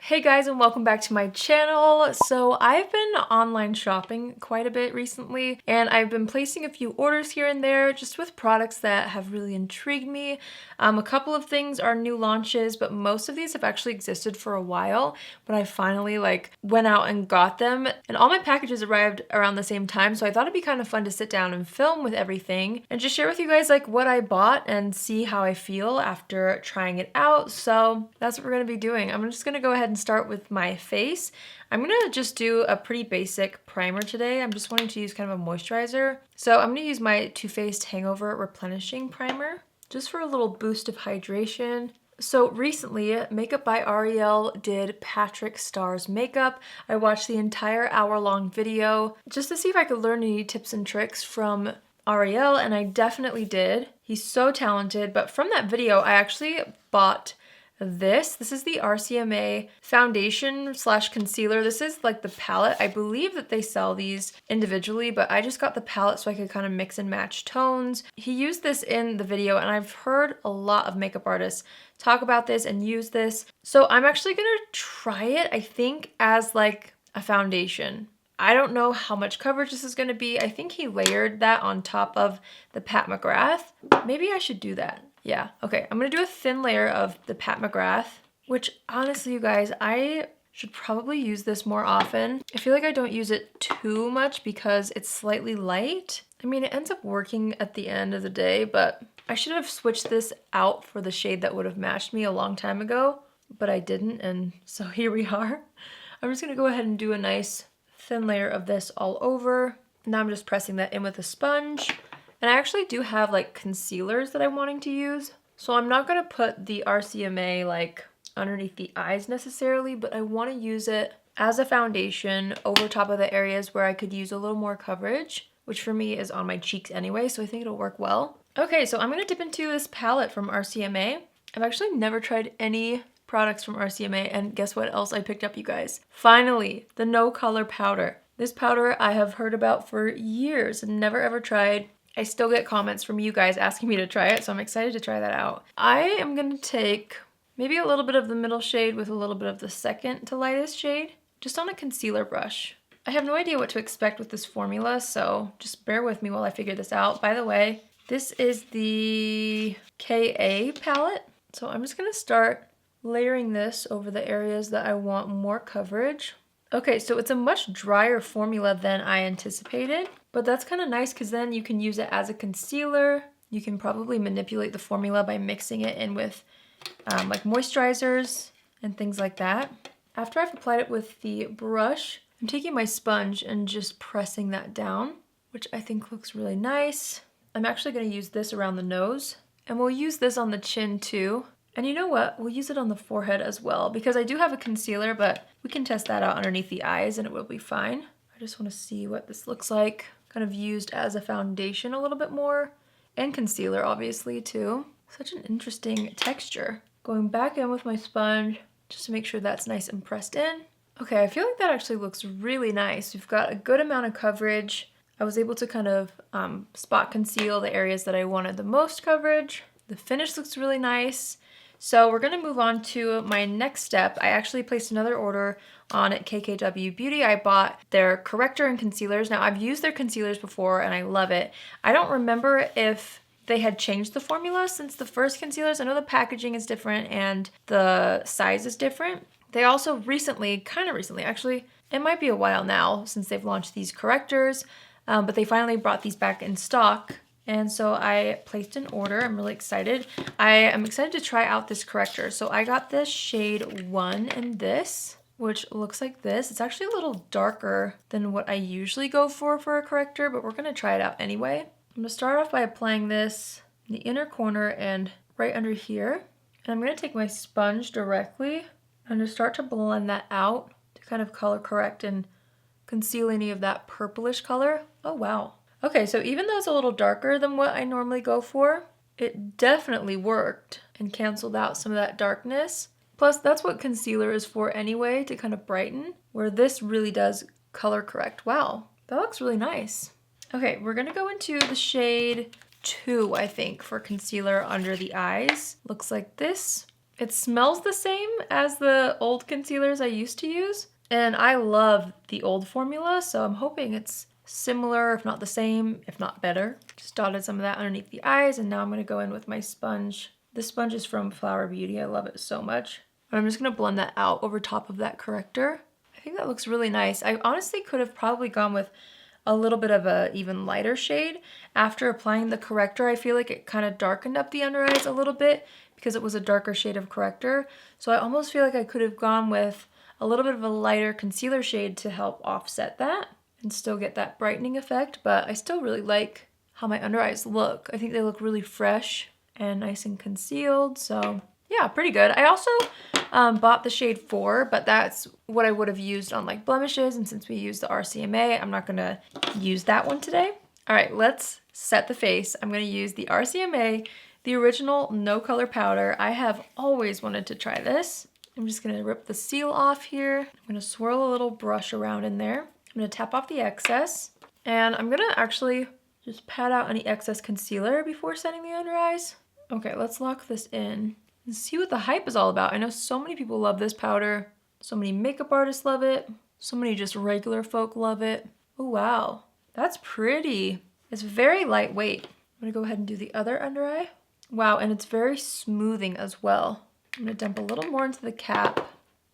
Hey guys, and welcome back to my channel. So I've been online shopping quite a bit recently, and I've been placing a few orders here and there just with products that have really intrigued me. A couple of things are new launches, but most of these have actually existed for a while, but I finally went out and got them, and all my packages arrived around the same time, so I thought it'd be kind of fun to sit down and film with everything and just share with you guys what I bought and see how I feel after trying it out. So that's what we're gonna be doing. I'm just gonna go ahead and start with my face. I'm gonna just do a pretty basic primer today. I'm just wanting to use kind of a moisturizer. So I'm gonna use my Too Faced Hangover Replenishing Primer just for a little boost of hydration. So recently, Makeup by Ariel did Patrick Starr's makeup. I watched the entire hour-long video just to see if I could learn any tips and tricks from Ariel, and I definitely did. He's so talented, but from that video, I actually bought this. This is the RCMA foundation slash concealer. This is like the palette. I believe that they sell these individually, but I just got the palette so I could kind of mix and match tones. He used this in the video, and I've heard a lot of makeup artists talk about this and use this. So I'm actually gonna try it, I think, as like a foundation. I don't know how much coverage this is gonna be. I think he layered that on top of the Pat McGrath. Maybe I should do that. Yeah, okay, I'm gonna do a thin layer of the Pat McGrath, which honestly, you guys, I should probably use this more often. I feel like I don't use it too much because it's slightly light. I mean, it ends up working at the end of the day, but I should have switched this out for the shade that would have matched me a long time ago, but I didn't, and so here we are. I'm just gonna go ahead and do a nice thin layer of this all over. Now I'm just pressing that in with a sponge. And I actually do have concealers that I'm wanting to use. So I'm not gonna put the RCMA underneath the eyes necessarily, but I wanna use it as a foundation over top of the areas where I could use a little more coverage, which for me is on my cheeks anyway, so I think it'll work well. Okay, so I'm gonna dip into this palette from RCMA. I've actually never tried any products from RCMA, and guess what else I picked up, you guys? Finally, the No Color Powder. This powder I have heard about for years and never ever tried. I still get comments from you guys asking me to try it, so I'm excited to try that out. I am gonna take maybe a little bit of the middle shade with a little bit of the second to lightest shade, just on a concealer brush. I have no idea what to expect with this formula, so just bear with me while I figure this out. By the way, this is the KA palette, so I'm just gonna start layering this over the areas that I want more coverage. Okay, so it's a much drier formula than I anticipated, but that's kind of nice because then you can use it as a concealer. You can probably manipulate the formula by mixing it in with moisturizers and things like that. After I've applied it with the brush, I'm taking my sponge and just pressing that down, which I think looks really nice. I'm actually going to use this around the nose, and we'll use this on the chin too. And you know what? We'll use it on the forehead as well because I do have a concealer, but we can test that out underneath the eyes and it will be fine. I just want to see what this looks like, kind of used as a foundation a little bit more, and concealer obviously too. Such an interesting texture. Going back in with my sponge just to make sure that's nice and pressed in. Okay, I feel like that actually looks really nice. We've got a good amount of coverage. I was able to kind of spot conceal the areas that I wanted the most coverage. The finish looks really nice. So we're gonna move on to my next step. I actually placed another order on KKW Beauty. I bought their corrector and concealers. Now I've used their concealers before and I love it. I don't remember if they had changed the formula since the first concealers. I know the packaging is different and the size is different. They also recently, kind of recently actually, it might be a while now since they've launched these correctors, but they finally brought these back in stock. And so I placed an order. I'm really excited. I am excited to try out this corrector. So I got this shade 1 in this, which looks like this. It's actually a little darker than what I usually go for a corrector, but we're gonna try it out anyway. I'm gonna start off by applying this in the inner corner and right under here. And I'm gonna take my sponge directly and just start to blend that out to kind of color correct and conceal any of that purplish color. Oh, wow. Okay, so even though it's a little darker than what I normally go for, it definitely worked and canceled out some of that darkness. Plus, that's what concealer is for anyway, to kind of brighten, where this really does color correct. Wow, that looks really nice. Okay, we're gonna go into the shade 2, I think, for concealer under the eyes. Looks like this. It smells the same as the old concealers I used to use, and I love the old formula, so I'm hoping it's similar, if not the same, if not better. Just dotted some of that underneath the eyes, and now I'm gonna go in with my sponge. This sponge is from Flower Beauty. I love it so much. And I'm just gonna blend that out over top of that corrector. I think that looks really nice. I honestly could have probably gone with a little bit of a even lighter shade. After applying the corrector, I feel like it kind of darkened up the under eyes a little bit because it was a darker shade of corrector. So I almost feel like I could have gone with a little bit of a lighter concealer shade to help offset that and still get that brightening effect, but I still really like how my under eyes look. I think they look really fresh and nice and concealed, so yeah, pretty good. I also bought the shade 4, but that's what I would have used on like blemishes, and since we use the RCMA, I'm not gonna use that one today. All right, let's set the face. I'm gonna use the RCMA, the original no color powder. I have always wanted to try this. I'm just gonna rip the seal off here. I'm gonna swirl a little brush around in there. I'm gonna tap off the excess, and I'm gonna actually just pat out any excess concealer before setting the under eyes. Okay, let's lock this in and see what the hype is all about. I know so many people love this powder. So many makeup artists love it. So many just regular folk love it. Oh, wow. That's pretty. It's very lightweight. I'm gonna go ahead and do the other under eye. Wow, and it's very smoothing as well. I'm gonna dump a little more into the cap.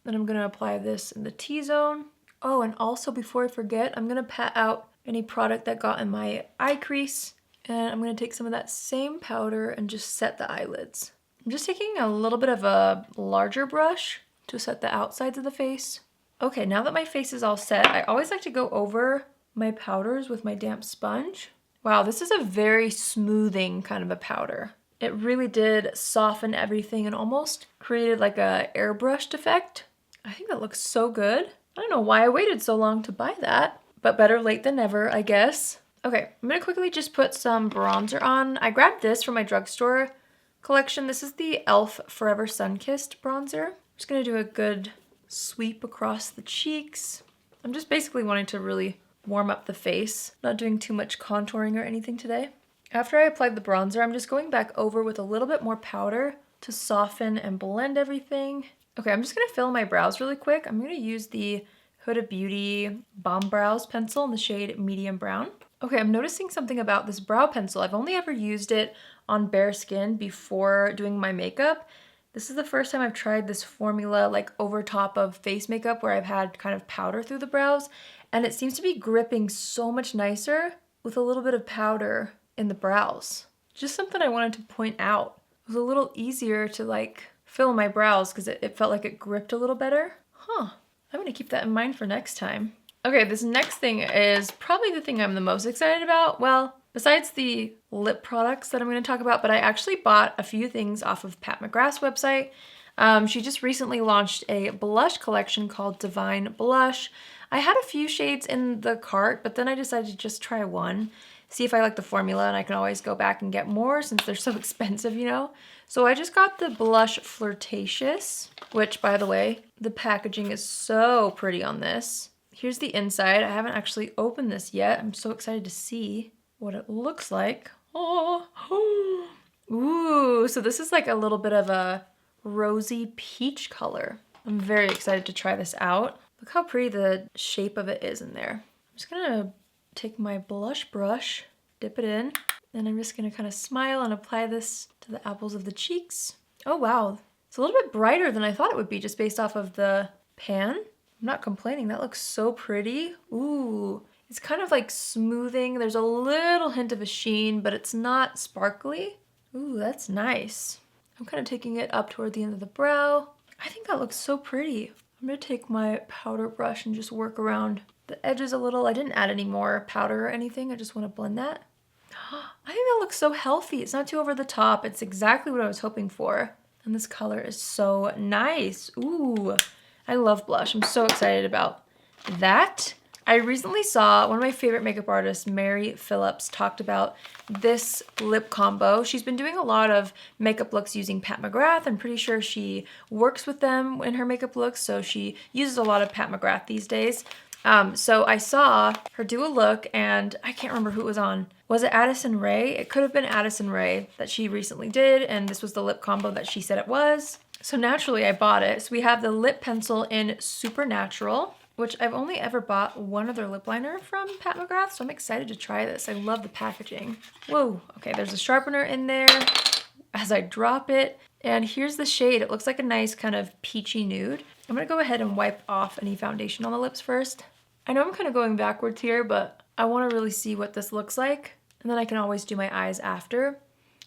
Then I'm gonna apply this in the T-zone. Oh, and also before I forget, I'm gonna pat out any product that got in my eye crease. And I'm gonna take some of that same powder and just set the eyelids. I'm just taking a little bit of a larger brush to set the outsides of the face. Okay, now that my face is all set, I always like to go over my powders with my damp sponge. Wow, this is a very smoothing kind of a powder. It really did soften everything and almost created like a airbrushed effect. I think that looks so good. I don't know why I waited so long to buy that, but better late than never, I guess. Okay, I'm gonna quickly just put some bronzer on. I grabbed this from my drugstore collection. This is the e.l.f. Forever Sun-Kissed bronzer. I'm just gonna do a good sweep across the cheeks. I'm just basically wanting to really warm up the face. Not doing too much contouring or anything today. After I applied the bronzer, I'm just going back over with a little bit more powder to soften and blend everything. Okay, I'm just gonna fill my brows really quick. I'm gonna use the Huda Beauty Bomb Brows pencil in the shade Medium Brown. Okay, I'm noticing something about this brow pencil. I've only ever used it on bare skin before doing my makeup. This is the first time I've tried this formula like over top of face makeup where I've had kind of powder through the brows, and it seems to be gripping so much nicer with a little bit of powder in the brows. Just something I wanted to point out. It was a little easier to like fill my brows because it felt like it gripped a little better. Huh, I'm gonna keep that in mind for next time. Okay, this next thing is probably the thing I'm the most excited about. Well, besides the lip products that I'm going to talk about, but I actually bought a few things off of Pat McGrath's website. She just recently launched a blush collection called Divine Blush. I had a few shades in the cart, but then I decided to just try one, see if I like the formula, and I can always go back and get more since they're so expensive, you know? So I just got the blush Flirtatious, which, by the way, the packaging is so pretty on this. Here's the inside. I haven't actually opened this yet. I'm so excited to see what it looks like. Oh, ooh, so this is like a little bit of a rosy peach color. I'm very excited to try this out. Look how pretty the shape of it is in there. I'm just gonna take my blush brush, dip it in, and I'm just gonna kind of smile and apply this to the apples of the cheeks. Oh wow, it's a little bit brighter than I thought it would be just based off of the pan. I'm not complaining, that looks so pretty. Ooh, it's kind of like smoothing. There's a little hint of a sheen, but it's not sparkly. Ooh, that's nice. I'm kind of taking it up toward the end of the brow. I think that looks so pretty. I'm gonna take my powder brush and just work around the edges a little. I didn't add any more powder or anything. I just want to blend that. I think that looks so healthy. It's not too over the top. It's exactly what I was hoping for. And this color is so nice. Ooh. I love blush. I'm so excited about that. I recently saw one of my favorite makeup artists, Mary Phillips, talked about this lip combo. She's been doing a lot of makeup looks using Pat McGrath. I'm pretty sure she works with them in her makeup looks, so she uses a lot of Pat McGrath these days. So I saw her do a look, and I can't remember who it was on. Was it Addison Rae? It could have been Addison Rae that she recently did, and this was the lip combo that she said it was. So naturally I bought it. So we have the lip pencil in Supernatural, which I've only ever bought one other lip liner from Pat McGrath, so I'm excited to try this. I love the packaging. Whoa, okay, there's a sharpener in there as I drop it. And here's the shade. It looks like a nice kind of peachy nude. I'm gonna go ahead and wipe off any foundation on the lips first. I know I'm kind of going backwards here, but I wanna really see what this looks like. And then I can always do my eyes after.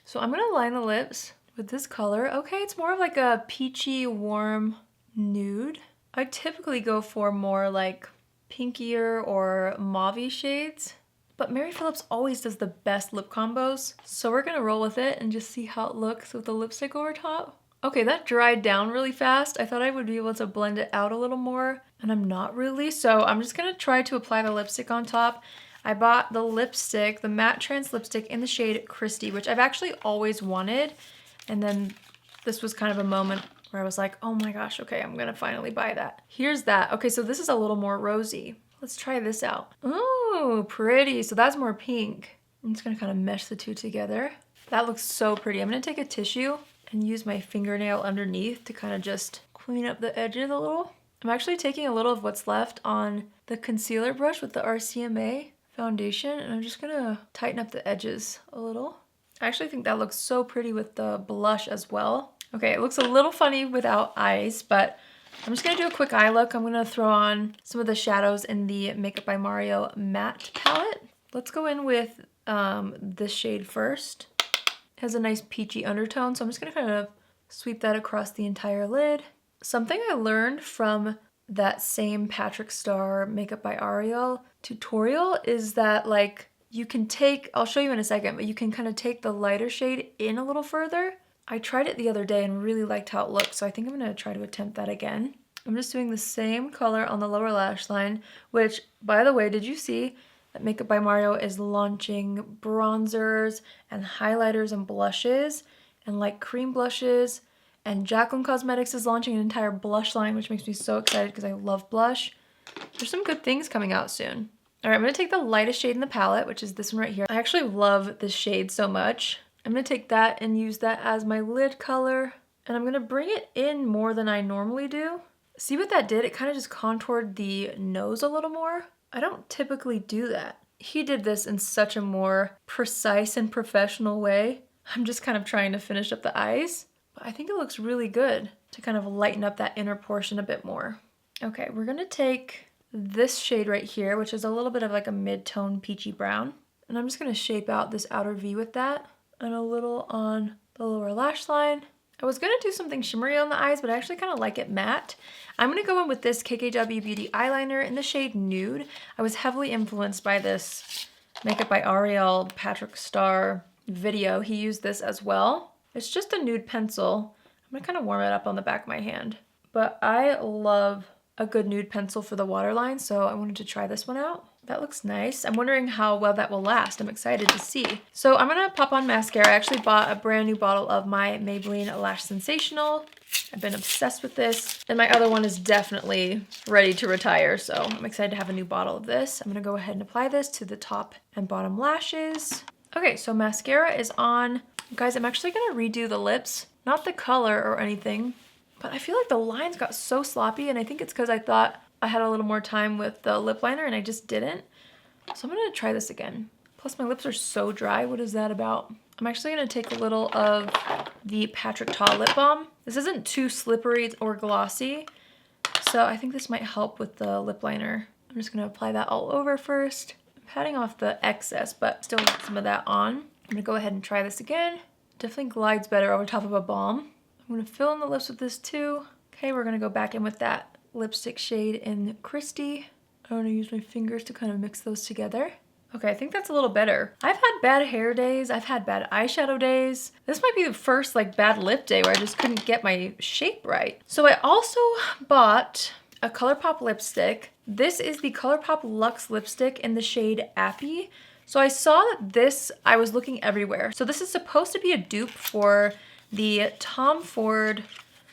So I'm gonna line the lips with this color. Okay, it's more of like a peachy, warm nude. I typically go for more like pinkier or mauve-y shades, but Mary Phillips always does the best lip combos. So we're gonna roll with it and just see how it looks with the lipstick over top. Okay, that dried down really fast. I thought I would be able to blend it out a little more, and I'm not really. So I'm just gonna try to apply the lipstick on top. I bought the lipstick, the matte trans lipstick in the shade Christy, which I've actually always wanted. And then this was kind of a moment where I was like, oh my gosh, okay, I'm gonna finally buy that. Here's that. Okay, so this is a little more rosy. Let's try this out. Oh, pretty. So that's more pink. I'm just gonna kind of mesh the two together. That looks so pretty. I'm gonna take a tissue and use my fingernail underneath to kind of just clean up the edges a little. I'm actually taking a little of what's left on the concealer brush with the RCMA foundation, and I'm just gonna tighten up the edges a little. I actually think that looks so pretty with the blush as well. Okay, it looks a little funny without eyes, but I'm just gonna do a quick eye look. I'm gonna throw on some of the shadows in the Makeup by Mario matte palette. Let's go in with this shade first. It has a nice peachy undertone, so I'm just gonna kind of sweep that across the entire lid. Something I learned from that same Patrick Star Makeup by Ariel tutorial is that like you can take, I'll show you in a second, but you can kind of take the lighter shade in a little further. I tried it the other day and really liked how it looked, so I think I'm gonna try to attempt that again. I'm just doing the same color on the lower lash line, which, by the way, did you see that Makeup by Mario is launching bronzers and highlighters and blushes and like cream blushes, and Jaclyn Cosmetics is launching an entire blush line, which makes me so excited because I love blush. There's some good things coming out soon. All right, I'm gonna take the lightest shade in the palette, which is this one right here. I actually love this shade so much. I'm gonna take that and use that as my lid color, and I'm gonna bring it in more than I normally do. See what that did? It kind of just contoured the nose a little more. I don't typically do that. He did this in such a more precise and professional way. I'm just kind of trying to finish up the eyes, but I think it looks really good to kind of lighten up that inner portion a bit more. Okay, we're gonna take this shade right here, which is a little bit of like a mid-tone peachy brown, and I'm just gonna shape out this outer V with that, and a little on the lower lash line. I was gonna do something shimmery on the eyes, but I actually kind of like it matte. I'm gonna go in with this KKW Beauty eyeliner in the shade Nude. I was heavily influenced by this Makeup by Ariel Patrick Star video. He used this as well. It's just a nude pencil. I'm gonna kind of warm it up on the back of my hand. But I love a good nude pencil for the waterline, so I wanted to try this one out. That looks nice. I'm wondering how well that will last. I'm excited to see. So I'm gonna pop on mascara. I actually bought a brand new bottle of my Maybelline Lash Sensational. I've been obsessed with this, and my other one is definitely ready to retire, so I'm excited to have a new bottle of this. I'm gonna go ahead and apply this to the top and bottom lashes. Okay, so mascara is on. Guys, I'm actually gonna redo the lips. Not the color or anything, but I feel like the lines got so sloppy, and I think it's because I thought I had a little more time with the lip liner and I just didn't. So I'm gonna try this again. Plus my lips are so dry. What is that about? I'm actually gonna take a little of the Patrick Ta lip balm. This isn't too slippery or glossy, so I think this might help with the lip liner. I'm just gonna apply that all over first. I'm patting off the excess, but still want some of that on. I'm gonna go ahead and try this again. Definitely glides better over top of a balm. I'm gonna fill in the lips with this too. Okay, we're gonna go back in with that lipstick shade in Christy. I'm gonna use my fingers to kind of mix those together. Okay, I think that's a little better. I've had bad hair days, I've had bad eyeshadow days. This might be the first like bad lip day where I just couldn't get my shape right. So I also bought a ColourPop lipstick. This is the ColourPop Luxe lipstick in the shade Appy. So I saw that this, I was looking everywhere. So this is supposed to be a dupe for the Tom Ford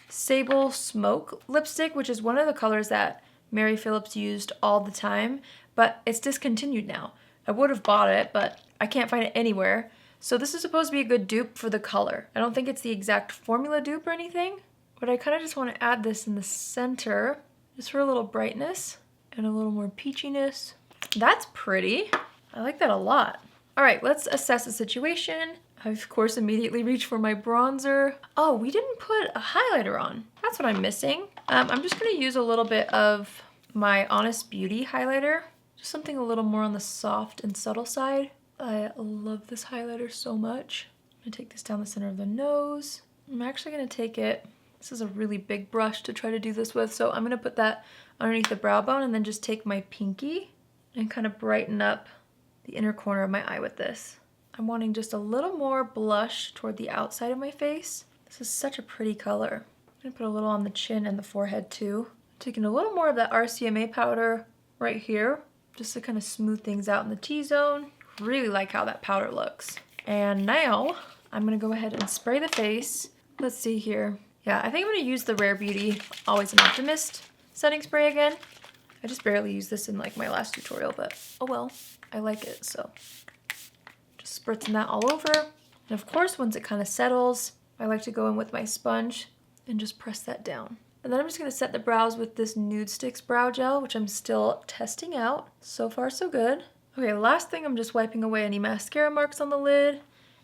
Sable Smoke lipstick, which is one of the colors that Mary Phillips used all the time, but it's discontinued now. I would have bought it, but I can't find it anywhere. So this is supposed to be a good dupe for the color. I don't think it's the exact formula dupe or anything. but I kind of just want to add this in the center just for a little brightness and a little more peachiness. That's pretty. I like that a lot. All right, let's assess the situation. I, of course, immediately reach for my bronzer. Oh, we didn't put a highlighter on. That's what I'm missing. I'm just gonna use a little bit of my Honest Beauty highlighter. Just something a little more on the soft and subtle side. I love this highlighter so much. I'm gonna take this down the center of the nose. I'm actually gonna take it, this is a really big brush to try to do this with, so I'm gonna put that underneath the brow bone and then just take my pinky and kind of brighten up the inner corner of my eye with this. I'm wanting just a little more blush toward the outside of my face. This is such a pretty color. I'm gonna put a little on the chin and the forehead too. Taking a little more of that RCMA powder right here, just to kind of smooth things out in the T-zone. Really like how that powder looks. And now I'm gonna go ahead and spray the face. Let's see here. Yeah, I think I'm gonna use the Rare Beauty Always an Optimist setting spray again. I just barely used this in like my last tutorial, but oh well, I like it, so. Just spritzing that all over. And of course, once it kind of settles, I like to go in with my sponge and just press that down. And then I'm just gonna set the brows with this Nude Sticks brow gel, which I'm still testing out. So far, so good. Okay, last thing, I'm just wiping away any mascara marks on the lid.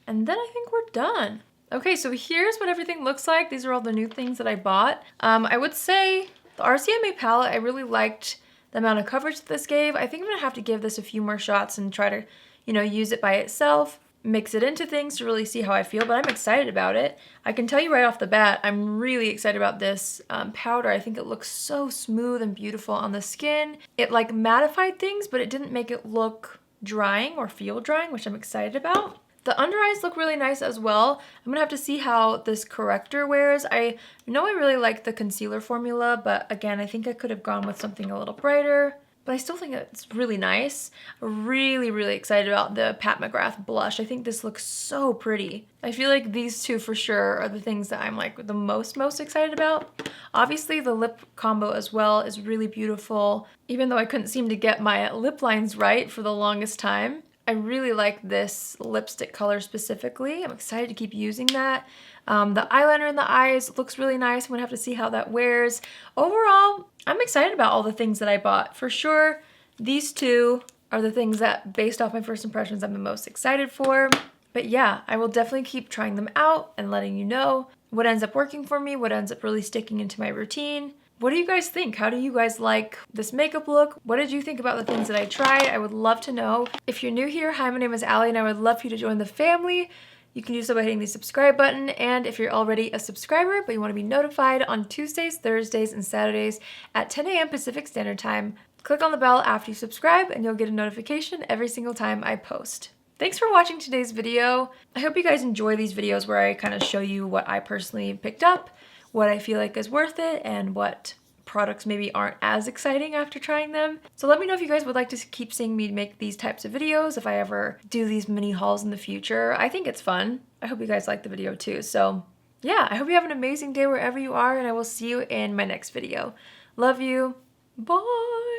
And then I think we're done. Okay, so here's what everything looks like. These are all the new things that I bought. I would say the RCMA palette, I really liked the amount of coverage that this gave. I think I'm gonna have to give this a few more shots and try to, you know, use it by itself, mix it into things to really see how I feel, but I'm excited about it. I can tell you right off the bat, I'm really excited about this powder. I think it looks so smooth and beautiful on the skin. It like mattified things, but it didn't make it look drying or feel drying, which I'm excited about. The under eyes look really nice as well. I'm gonna have to see how this corrector wears. I know I really like the concealer formula, but again, I think I could have gone with something a little brighter, but I still think it's really nice. Really, really excited about the Pat McGrath blush. I think this looks so pretty. I feel like these two for sure are the things that I'm like the most excited about. Obviously the lip combo as well is really beautiful. Even though I couldn't seem to get my lip lines right for the longest time, I really like this lipstick color specifically. I'm excited to keep using that. The eyeliner in the eyes looks really nice. I'm gonna have to see how that wears. Overall, I'm excited about all the things that I bought. For sure, these two are the things that, based off my first impressions, I'm the most excited for. But yeah, I will definitely keep trying them out and letting you know what ends up working for me, what ends up really sticking into my routine. What do you guys think? How do you guys like this makeup look? What did you think about the things that I tried? I would love to know. If you're new here, hi, my name is Allie, and I would love for you to join the family. You can do so by hitting the subscribe button, and if you're already a subscriber but you want to be notified on Tuesdays, Thursdays, and Saturdays at 10 a.m. Pacific Standard Time, click on the bell after you subscribe and you'll get a notification every single time I post. Thanks for watching today's video. I hope you guys enjoy these videos where I kind of show you what I personally picked up, what I feel like is worth it, and what products maybe aren't as exciting after trying them. So let me know if you guys would like to keep seeing me make these types of videos, if I ever do these mini hauls in the future. I think it's fun. I hope you guys like the video too. So yeah, I hope you have an amazing day wherever you are, and I will see you in my next video. Love you. Bye.